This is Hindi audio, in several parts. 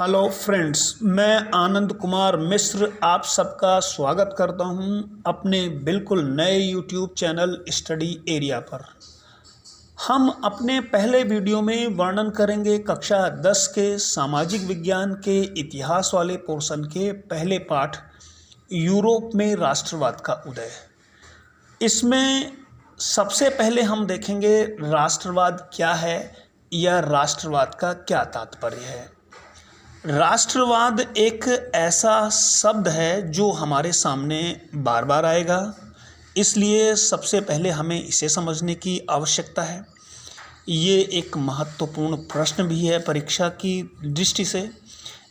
हेलो फ्रेंड्स, मैं आनंद कुमार मिश्र आप सबका स्वागत करता हूं अपने बिल्कुल नए यूट्यूब चैनल स्टडी एरिया पर। हम अपने पहले वीडियो में वर्णन करेंगे कक्षा 10 के सामाजिक विज्ञान के इतिहास वाले पोर्शन के पहले पाठ यूरोप में राष्ट्रवाद का उदय। इसमें सबसे पहले हम देखेंगे राष्ट्रवाद क्या है या राष्ट्रवाद का क्या तात्पर्य है। राष्ट्रवाद एक ऐसा शब्द है जो हमारे सामने बार बार आएगा, इसलिए सबसे पहले हमें इसे समझने की आवश्यकता है। ये एक महत्वपूर्ण प्रश्न भी है परीक्षा की दृष्टि से,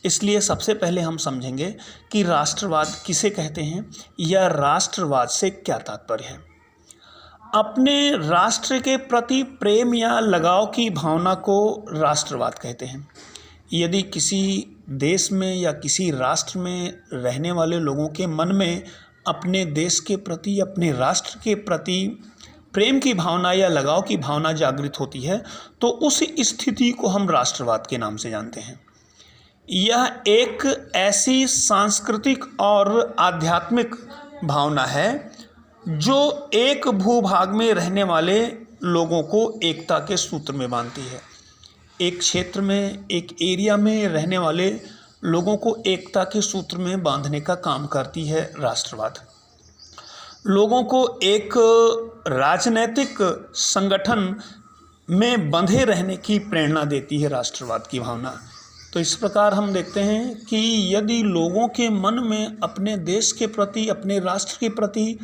इसलिए सबसे पहले हम समझेंगे कि राष्ट्रवाद किसे कहते हैं या राष्ट्रवाद से क्या तात्पर्य है। अपने राष्ट्र के प्रति प्रेम या लगाव की भावना को राष्ट्रवाद कहते हैं। यदि किसी देश में या किसी राष्ट्र में रहने वाले लोगों के मन में अपने देश के प्रति, अपने राष्ट्र के प्रति प्रेम की भावना या लगाव की भावना जागृत होती है, तो उस स्थिति को हम राष्ट्रवाद के नाम से जानते हैं। यह एक ऐसी सांस्कृतिक और आध्यात्मिक भावना है जो एक भूभाग में रहने वाले लोगों को एकता के सूत्र में बांधती है। एक क्षेत्र में, एक एरिया में रहने वाले लोगों को एकता के सूत्र में बांधने का काम करती है राष्ट्रवाद। लोगों को एक राजनीतिक संगठन में बंधे रहने की प्रेरणा देती है राष्ट्रवाद की भावना। तो इस प्रकार हम देखते हैं कि यदि लोगों के मन में अपने देश के प्रति, अपने राष्ट्र के प्रति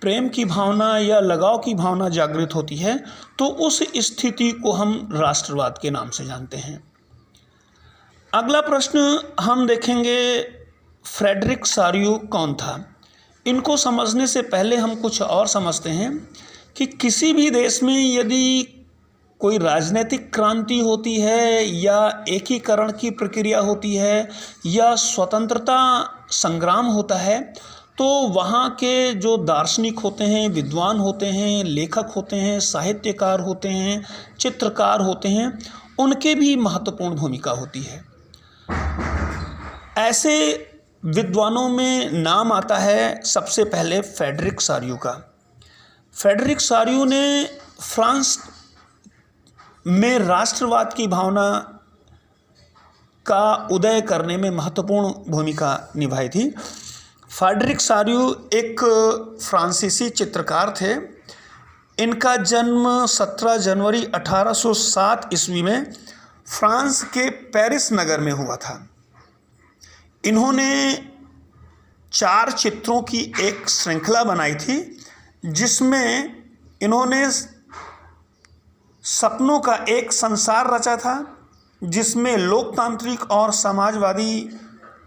प्रेम की भावना या लगाव की भावना जागृत होती है, तो उस स्थिति को हम राष्ट्रवाद के नाम से जानते हैं। अगला प्रश्न हम देखेंगे, फ्रेडरिक सारियू कौन था। इनको समझने से पहले हम कुछ और समझते हैं कि किसी भी देश में यदि कोई राजनीतिक क्रांति होती है या एकीकरण की प्रक्रिया होती है या स्वतंत्रता संग्राम होता है, तो वहाँ के जो दार्शनिक होते हैं, विद्वान होते हैं, लेखक होते हैं, साहित्यकार होते हैं, चित्रकार होते हैं, उनके भी महत्वपूर्ण भूमिका होती है। ऐसे विद्वानों में नाम आता है सबसे पहले फ्रेडरिक सारियू का। फ्रेडरिक सारियू ने फ्रांस में राष्ट्रवाद की भावना का उदय करने में महत्वपूर्ण भूमिका निभाई थी। फ्रेडरिक सारियू एक फ्रांसीसी चित्रकार थे। इनका जन्म 17 जनवरी 1807 ईस्वी में फ्रांस के पेरिस नगर में हुआ था। इन्होंने 4 चित्रों की एक श्रृंखला बनाई थी, जिसमें इन्होंने सपनों का एक संसार रचा था, जिसमें लोकतांत्रिक और समाजवादी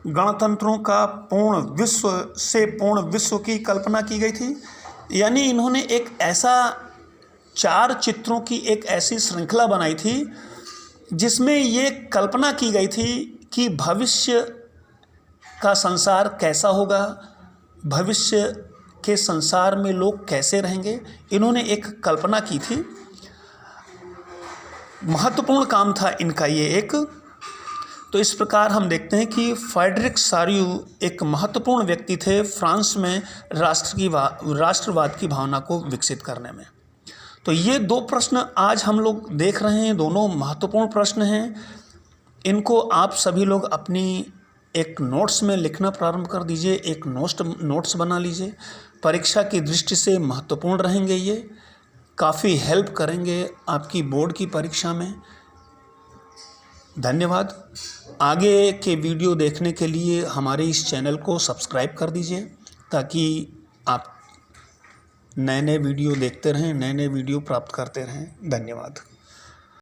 गणतंत्रों का पूर्ण विश्व की कल्पना की गई थी। यानी इन्होंने एक ऐसा 4 चित्रों की एक ऐसी श्रृंखला बनाई थी जिसमें ये कल्पना की गई थी कि भविष्य का संसार कैसा होगा, भविष्य के संसार में लोग कैसे रहेंगे। इन्होंने एक कल्पना की थी। महत्वपूर्ण काम था इनका ये एक। तो इस प्रकार हम देखते हैं कि फ्रेडरिक सारियू एक महत्वपूर्ण व्यक्ति थे फ्रांस में राष्ट्रवाद की भावना को विकसित करने में। तो ये 2 प्रश्न आज हम लोग देख रहे हैं, दोनों महत्वपूर्ण प्रश्न हैं। इनको आप सभी लोग अपनी एक नोट्स में लिखना प्रारंभ कर दीजिए, एक नोट्स बना लीजिए। परीक्षा की दृष्टि से महत्वपूर्ण रहेंगे, ये काफ़ी हेल्प करेंगे आपकी बोर्ड की परीक्षा में। धन्यवाद। आगे के वीडियो देखने के लिए हमारे इस चैनल को सब्सक्राइब कर दीजिए, ताकि आप नए नए वीडियो देखते रहें, नए नए वीडियो प्राप्त करते रहें। धन्यवाद।